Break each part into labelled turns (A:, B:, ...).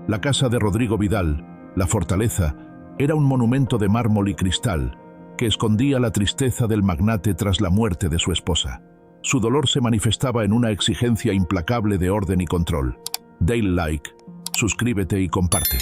A: La casa de Rodrigo Vidal, la fortaleza, era un monumento de mármol y cristal que escondía la tristeza del magnate tras la muerte de su esposa. Su dolor se manifestaba en una exigencia implacable de orden y control. Dale like, suscríbete y comparte.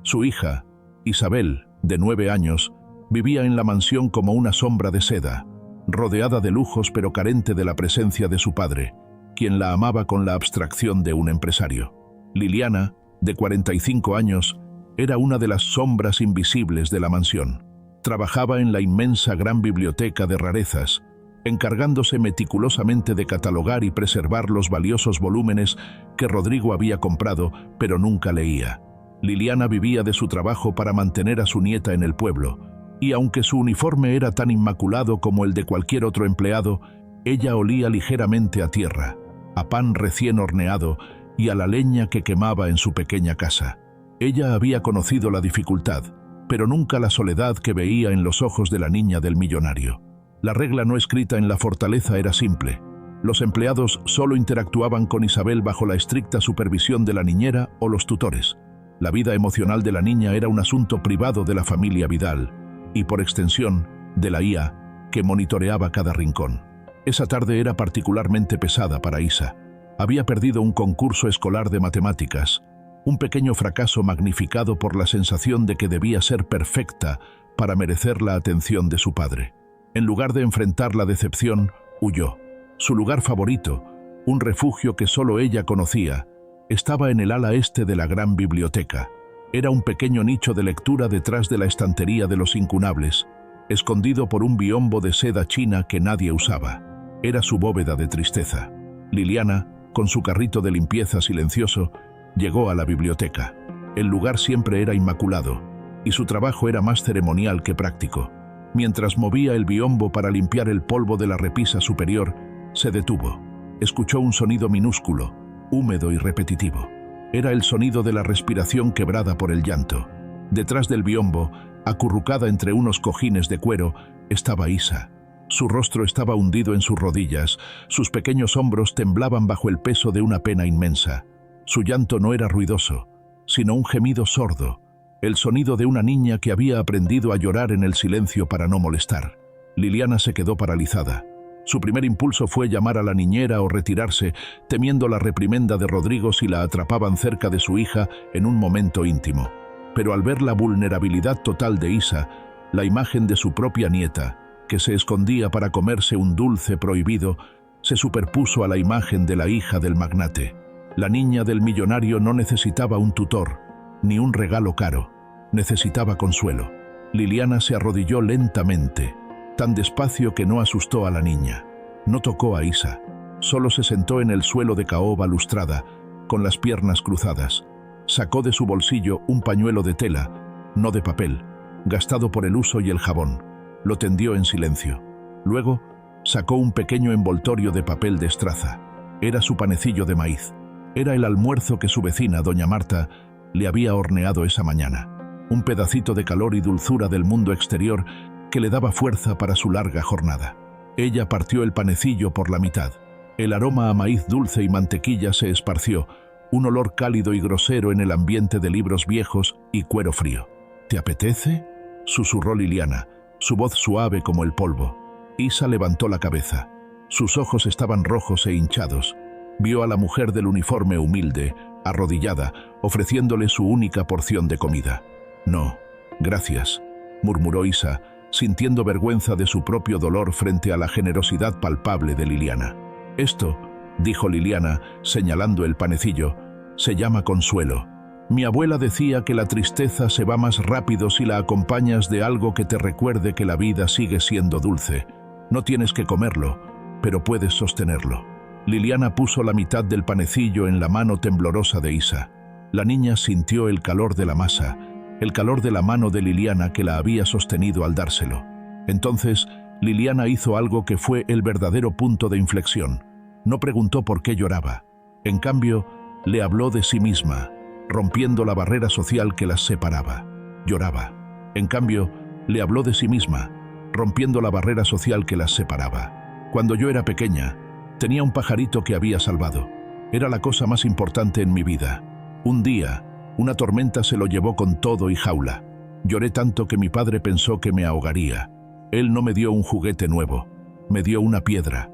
A: Su hija, Isabel, de 9 años, vivía en la mansión como una sombra de seda, rodeada de lujos pero carente de la presencia de su padre, quien la amaba con la abstracción de un empresario. Liliana, de 45 años, era una de las sombras invisibles de la mansión. Trabajaba en la inmensa gran biblioteca de rarezas, encargándose meticulosamente de catalogar y preservar los valiosos volúmenes que Rodrigo había comprado, pero nunca leía. Liliana vivía de su trabajo para mantener a su nieta en el pueblo, y aunque su uniforme era tan inmaculado como el de cualquier otro empleado, ella olía ligeramente a tierra, a pan recién horneado y a la leña que quemaba en su pequeña casa. Ella había conocido la dificultad, pero nunca la soledad que veía en los ojos de la niña del millonario. La regla no escrita en la fortaleza era simple. Los empleados solo interactuaban con Isabel bajo la estricta supervisión de la niñera o los tutores. La vida emocional de la niña era un asunto privado de la familia Vidal y, por extensión, de la IA, que monitoreaba cada rincón. Esa tarde era particularmente pesada para Isa. Había perdido un concurso escolar de matemáticas, un pequeño fracaso magnificado por la sensación de que debía ser perfecta para merecer la atención de su padre. En lugar de enfrentar la decepción, huyó. Su lugar favorito, un refugio que solo ella conocía, estaba en el ala este de la gran biblioteca. Era un pequeño nicho de lectura detrás de la estantería de los incunables, escondido por un biombo de seda china que nadie usaba. Era su bóveda de tristeza. Liliana, con su carrito de limpieza silencioso, llegó a la biblioteca. El lugar siempre era inmaculado, y su trabajo era más ceremonial que práctico. Mientras movía el biombo para limpiar el polvo de la repisa superior, se detuvo. Escuchó un sonido minúsculo, húmedo y repetitivo. Era el sonido de la respiración quebrada por el llanto. Detrás del biombo, acurrucada entre unos cojines de cuero, estaba Isa. Su rostro estaba hundido en sus rodillas, sus pequeños hombros temblaban bajo el peso de una pena inmensa. Su llanto no era ruidoso, sino un gemido sordo, el sonido de una niña que había aprendido a llorar en el silencio para no molestar. Liliana se quedó paralizada. Su primer impulso fue llamar a la niñera o retirarse, temiendo la reprimenda de Rodrigo si la atrapaban cerca de su hija en un momento íntimo. Pero al ver la vulnerabilidad total de Isa, la imagen de su propia nieta, que se escondía para comerse un dulce prohibido, se superpuso a la imagen de la hija del magnate. La niña del millonario no necesitaba un tutor, ni un regalo caro. Necesitaba consuelo. Liliana se arrodilló lentamente, tan despacio que no asustó a la niña. No tocó a Isa. Solo se sentó en el suelo de caoba lustrada, con las piernas cruzadas. Sacó de su bolsillo un pañuelo de tela, no de papel, gastado por el uso y el jabón. Lo tendió en silencio. Luego, sacó un pequeño envoltorio de papel de estraza. Era su panecillo de maíz. Era el almuerzo que su vecina, doña Marta, le había horneado esa mañana. Un pedacito de calor y dulzura del mundo exterior que le daba fuerza para su larga jornada. Ella partió el panecillo por la mitad. El aroma a maíz dulce y mantequilla se esparció, un olor cálido y grosero en el ambiente de libros viejos y cuero frío. ¿Te apetece?, susurró Liliana, su voz suave como el polvo. Isa levantó la cabeza. Sus ojos estaban rojos e hinchados. Vio a la mujer del uniforme humilde, arrodillada, ofreciéndole su única porción de comida. «No, gracias», murmuró Isa, sintiendo vergüenza de su propio dolor frente a la generosidad palpable de Liliana. «Esto», dijo Liliana, señalando el panecillo, «se llama consuelo. Mi abuela decía que la tristeza se va más rápido si la acompañas de algo que te recuerde que la vida sigue siendo dulce. No tienes que comerlo, pero puedes sostenerlo». Liliana puso la mitad del panecillo en la mano temblorosa de Isa. La niña sintió el calor de la masa, el calor de la mano de Liliana que la había sostenido al dárselo. Entonces, Liliana hizo algo que fue el verdadero punto de inflexión. No preguntó por qué lloraba. En cambio, le habló de sí misma, rompiendo la barrera social que las separaba. Lloraba. En cambio, le habló de sí misma, rompiendo la barrera social que las separaba. Cuando yo era pequeña, tenía un pajarito que había salvado. Era la cosa más importante en mi vida. Un día, Una tormenta se lo llevó con todo y jaula. Lloré tanto que mi padre pensó que me ahogaría. Él no me dio un juguete nuevo, me dio una piedra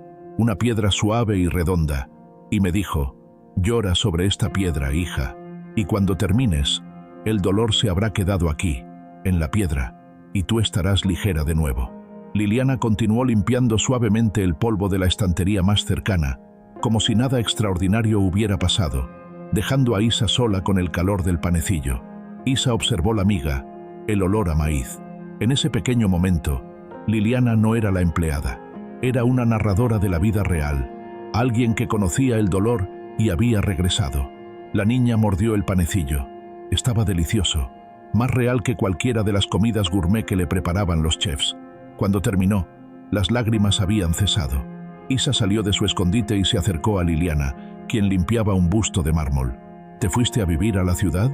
A: suave y redonda, y me dijo: llora sobre esta piedra, hija, y cuando termines, el dolor se habrá quedado aquí, en la piedra, y tú estarás ligera de nuevo. Liliana continuó limpiando suavemente el polvo de la estantería más cercana, como si nada extraordinario hubiera pasado, dejando a Isa sola con el calor del panecillo. Isa observó la miga, el olor a maíz. En ese pequeño momento, Liliana no era la empleada, era una narradora de la vida real, alguien que conocía el dolor y había regresado. La niña mordió el panecillo. Estaba delicioso, más real que cualquiera de las comidas gourmet que le preparaban los chefs. Cuando terminó, las lágrimas habían cesado. Isa salió de su escondite y se acercó a Liliana, quien limpiaba un busto de mármol. ¿Te fuiste a vivir a la ciudad?,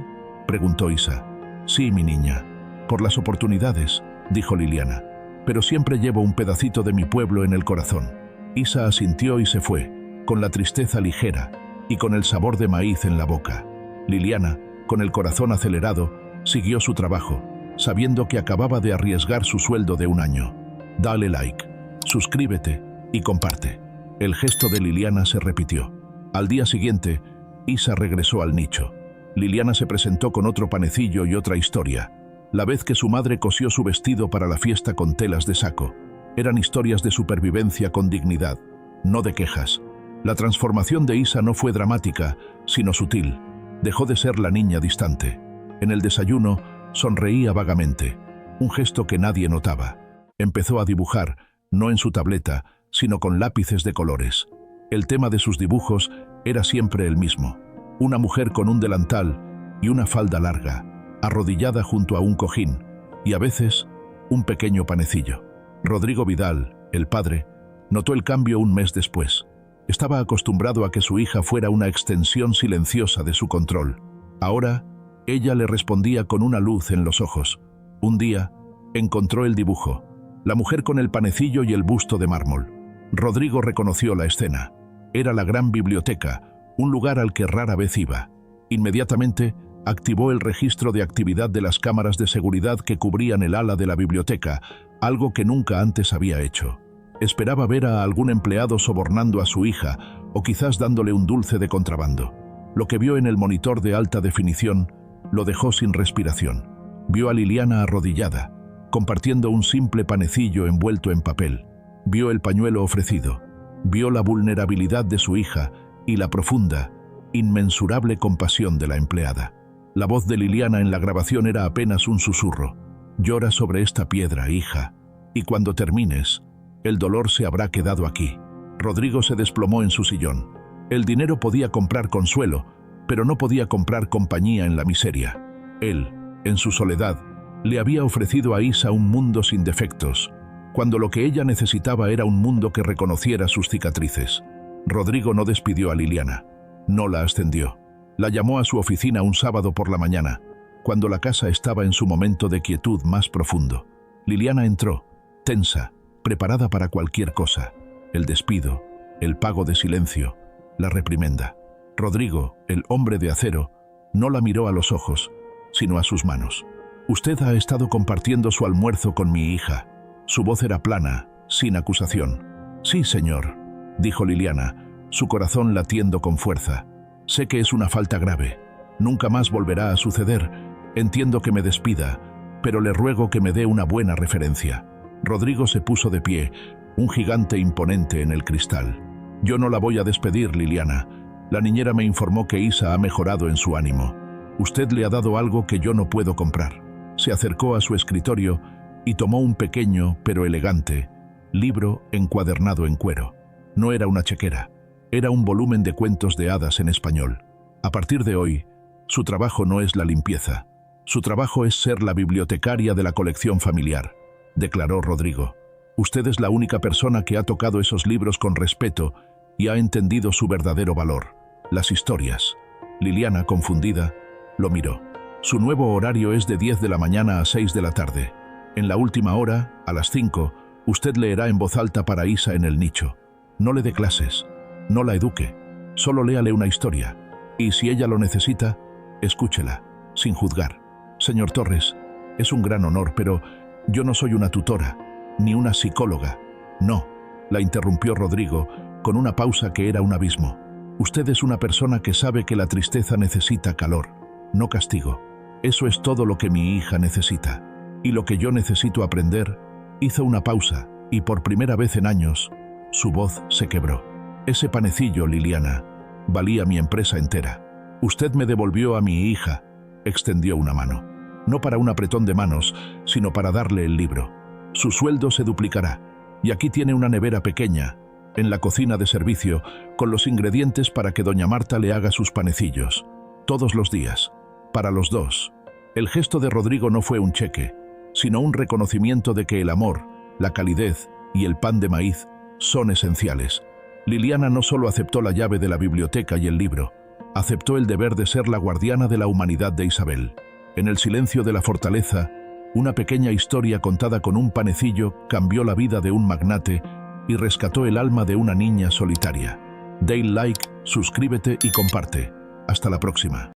A: preguntó Isa. Sí, mi niña. Por las oportunidades, dijo Liliana. Pero siempre llevo un pedacito de mi pueblo en el corazón. Isa asintió y se fue, con la tristeza ligera y con el sabor de maíz en la boca. Liliana, con el corazón acelerado, siguió su trabajo, sabiendo que acababa de arriesgar su sueldo de un año. Dale like, suscríbete y comparte. El gesto de Liliana se repitió. Al día siguiente, Isa regresó al nicho. Liliana se presentó con otro panecillo y otra historia. La vez que su madre cosió su vestido para la fiesta con telas de saco. Eran historias de supervivencia con dignidad, no de quejas. La transformación de Isa no fue dramática, sino sutil. Dejó de ser la niña distante. En el desayuno, sonreía vagamente, un gesto que nadie notaba. Empezó a dibujar, no en su tableta, sino con lápices de colores. El tema de sus dibujos era siempre el mismo. Una mujer con un delantal y una falda larga, arrodillada junto a un cojín, y a veces, un pequeño panecillo. Rodrigo Vidal, el padre, notó el cambio un mes después. Estaba acostumbrado a que su hija fuera una extensión silenciosa de su control. Ahora, ella le respondía con una luz en los ojos. Un día, encontró el dibujo, la mujer con el panecillo y el busto de mármol. Rodrigo reconoció la escena. Era la gran biblioteca, un lugar al que rara vez iba. Inmediatamente, activó el registro de actividad de las cámaras de seguridad que cubrían el ala de la biblioteca, algo que nunca antes había hecho. Esperaba ver a algún empleado sobornando a su hija o quizás dándole un dulce de contrabando. Lo que vio en el monitor de alta definición lo dejó sin respiración. Vio a Liliana arrodillada, compartiendo un simple panecillo envuelto en papel. Vio el pañuelo ofrecido. Vio la vulnerabilidad de su hija y la profunda, inmensurable compasión de la empleada. La voz de Liliana en la grabación era apenas un susurro. Llora sobre esta piedra, hija, y cuando termines, el dolor se habrá quedado aquí. Rodrigo se desplomó en su sillón. El dinero podía comprar consuelo, pero no podía comprar compañía en la miseria. Él, en su soledad, le había ofrecido a Isa un mundo sin defectos, cuando lo que ella necesitaba era un mundo que reconociera sus cicatrices. Rodrigo no despidió a Liliana, no la ascendió. La llamó a su oficina un sábado por la mañana, cuando la casa estaba en su momento de quietud más profundo. Liliana entró, tensa, preparada para cualquier cosa: el despido, el pago de silencio, la reprimenda. Rodrigo, el hombre de acero, no la miró a los ojos, sino a sus manos. Usted ha estado compartiendo su almuerzo con mi hija. Su voz era plana, sin acusación. Sí, señor, dijo Liliana, su corazón latiendo con fuerza. Sé que es una falta grave. Nunca más volverá a suceder. Entiendo que me despida, pero le ruego que me dé una buena referencia. Rodrigo se puso de pie, un gigante imponente en el cristal. Yo no la voy a despedir, Liliana. La niñera me informó que Isa ha mejorado en su ánimo. Usted le ha dado algo que yo no puedo comprar. Se acercó a su escritorio y tomó un pequeño, pero elegante, libro encuadernado en cuero. No era una chequera, era un volumen de cuentos de hadas en español. A partir de hoy, su trabajo no es la limpieza. Su trabajo es ser la bibliotecaria de la colección familiar, declaró Rodrigo. Usted es la única persona que ha tocado esos libros con respeto y ha entendido su verdadero valor, las historias. Liliana, confundida, lo miró. Su nuevo horario es de 10 de la mañana a 6 de la tarde. En la última hora, a las 5, usted leerá en voz alta para Isa en el nicho. No le dé clases, no la eduque, solo léale una historia. Y si ella lo necesita, escúchela. sin juzgar. Señor Torres, es un gran honor, pero yo no soy una tutora, ni una psicóloga. No, la interrumpió Rodrigo, con una pausa que era un abismo. Usted es una persona que sabe que la tristeza necesita calor, no castigo. Eso es todo lo que mi hija necesita. Y lo que yo necesito aprender. Hizo una pausa, y por primera vez en años, su voz se quebró. Ese panecillo, Liliana, valía mi empresa entera. Usted me devolvió a mi hija. Extendió una mano. No para un apretón de manos, sino para darle el libro. Su sueldo se duplicará. Y aquí tiene una nevera pequeña, en la cocina de servicio, con los ingredientes para que doña Marta le haga sus panecillos. Todos los días. Para los dos. El gesto de Rodrigo no fue un cheque, sino un reconocimiento de que el amor, la calidez y el pan de maíz son esenciales. Liliana no solo aceptó la llave de la biblioteca y el libro, aceptó el deber de ser la guardiana de la humanidad de Isabel. En el silencio de la fortaleza, una pequeña historia contada con un panecillo cambió la vida de un magnate y rescató el alma de una niña solitaria. Dale like, suscríbete y comparte. Hasta la próxima.